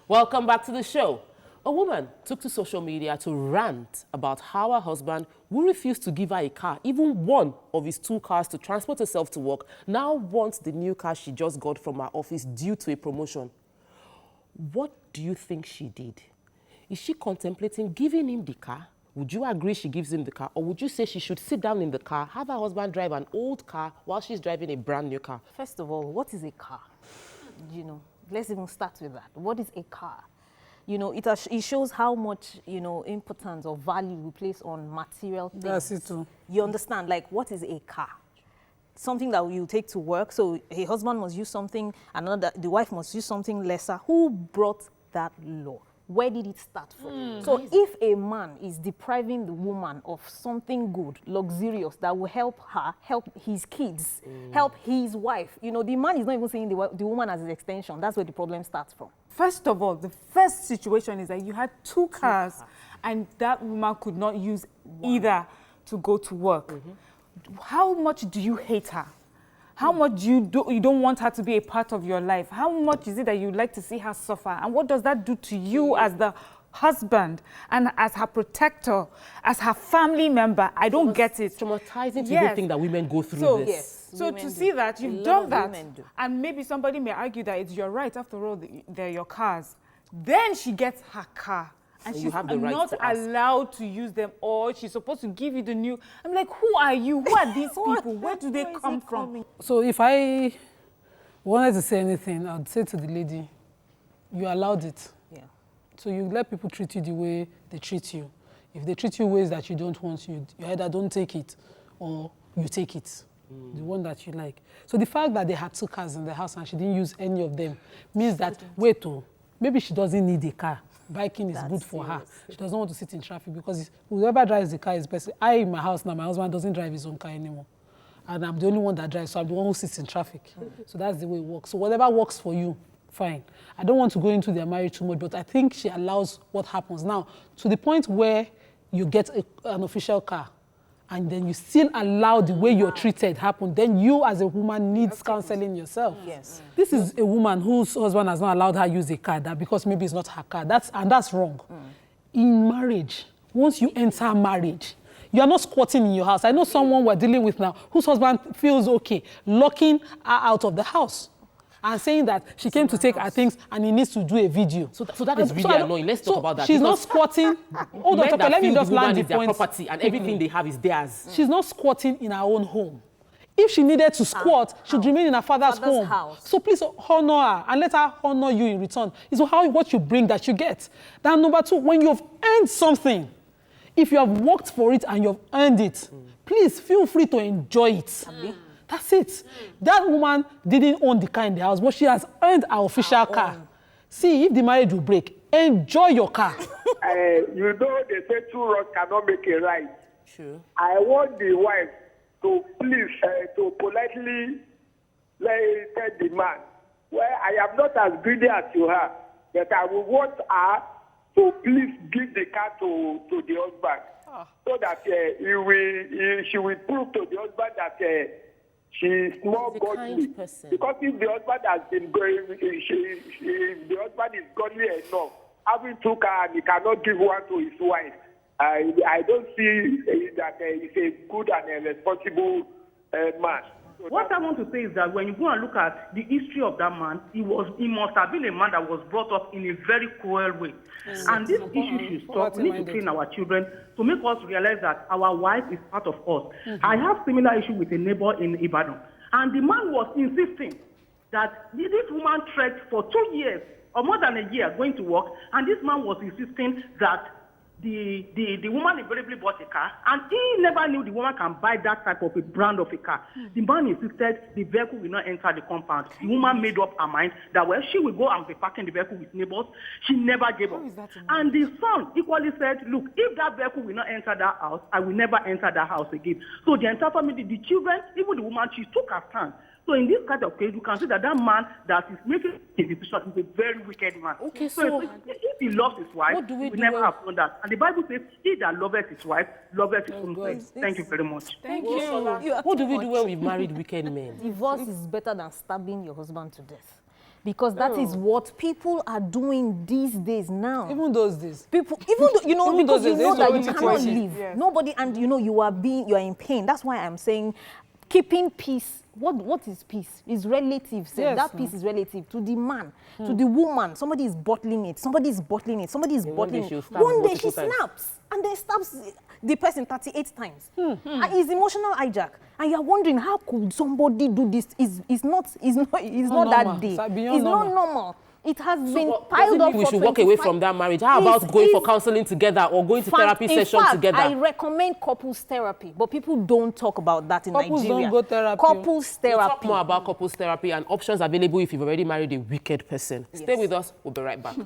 Welcome back to the show. A woman took to social media to rant about how her husband, who refused to give her a car, even one of his 2 cars to transport herself to work, now wants the new car she just got from her office due to a promotion. What do you think she did? Is she contemplating giving him the car? Would you agree she gives him the car? Or would you say she should sit down in the car, have her husband drive an old car while she's driving a brand new car? First of all, what is a car? Let's even start with that. What is a car? It shows how much, importance or value we place on material things. That's it too. You understand? Like, what is a car? Something that you take to work. So a husband must use something, the wife must use something lesser. Who brought that law? Where did it start from? So if a man is depriving the woman of something good, luxurious, that will help her, help his kids, help his wife, the man is not even seeing the woman as his extension. That's where the problem starts from. First of all, the first situation is that you had 2 cars and that woman could not use either to go to work. How much do you hate her? How much you don't want her to be a part of your life? How much is it that you'd like to see her suffer? And what does that do to you as the husband and as her protector, as her family member? I don't get it. It's traumatizing to even think that women go through this. Yes, so to see that you've done that, and maybe somebody may argue that it's your right, after all, they're your cars. Then she gets her car. And she's not allowed to use them, or she's supposed to give you the new. I'm like, who are you? Who are these people? Where do they come from? So if I wanted to say anything, I'd say to the lady, you allowed it. Yeah. So you let people treat you the way they treat you. If they treat you ways that you don't want, you either don't take it or you take it, the one that you like. So the fact that they had 2 cars in the house and she didn't use any of them means that, maybe she doesn't need a car. Biking is good for her. She doesn't want to sit in traffic because whoever drives the car is best. In my house now, my husband doesn't drive his own car anymore. And I'm the only one that drives, so I'm the one who sits in traffic. So that's the way it works. So whatever works for you, fine. I don't want to go into their marriage too much, but I think she allows what happens. Now, to the point where you get an official car, and then you still allow the way you're treated happen, then you as a woman needs counseling yourself. Yes. This is a woman whose husband has not allowed her use a car because maybe it's not her car. That's wrong. In marriage, once you enter marriage, you are not squatting in your house. I know someone we're dealing with now whose husband feels okay locking her out of the house and saying that she came to take her things and he needs to do a video. So that is really annoying. Let's talk about that. She's not squatting. Hold on, let me just land the point. Their property and everything they have is theirs. She's not squatting in her own home. If she needed to squat, she'd remain in her father's home. House. So please honor her and let her honor you in return. It's what you bring that you get. Then number 2, when you've earned something, if you have worked for it and you've earned it, please feel free to enjoy it. That's it. That woman didn't own the car in the house, but she has earned her official car. See, if the marriage will break, enjoy your car. They say 2 wrongs cannot make a right. Sure. I want the wife to please, to politely tell the man, well, I am not as greedy as you are, but I will want her to please give the car to the husband, so that she will prove to the husband that she is more godly. Because if the husband has been going, if the husband is godly enough, having 2 cars and he cannot give one to his wife, I don't see that he's a good and a responsible man. So what I want to say is that when you go and look at the history of that man, he must have been a man that was brought up in a very cruel way. And this issue should stop. We need to train our children to make us realize that our wife is part of us. I have similar issue with a neighbor in Ibadan. And the man was insisting that this woman trekked for 2 years or more than a year going to work. And this man was insisting that the woman invariably bought a car, and he never knew the woman can buy that type of a brand of a car. The man insisted the vehicle will not enter the compound. The woman made up her mind that, well, she will go and be parking the vehicle with neighbors. She never gave up. And the son equally said, look, if that vehicle will not enter that house, I will never enter that house again. So the entire family, the children, even the woman, she took her stand. So in this kind of case, you can see that man that is making a decision is a very wicked man. Okay, so if he loves his wife, we never have done that. And the Bible says, he that loveth his wife, loveth his own wife. Thank you very much. Thank you. What do we do when we married wicked men? Divorce is better than stabbing your husband to death. Because that is what people are doing these days now. Even those days. People, even though, you know, Even because those you days, know they that you used to cannot always equate it. live. Yes. Nobody, and you know, you are in pain. That's why I'm saying keeping peace. What is peace? Is relative. Yes, That peace is relative to the man, to the woman. Somebody is bottling it. Somebody is bottling it. Somebody is bottling it. she'll snap One day she multiple times. snaps and then stabs the person 38 times. And it's emotional hijack. And you're wondering, how could somebody do this? It's not normal. that day. It's beyond It's not normal. normal. It has been But piled doesn't up mean we for should walk away 25 from that marriage. How about going for counseling together or going to therapy in session fact, together? I recommend couples therapy, but people don't talk about that in Couples Nigeria. don't go therapy. Couples We'll talk therapy. more about couples therapy and options available if you've already married a wicked person. Stay Yes. with us. We'll be right back.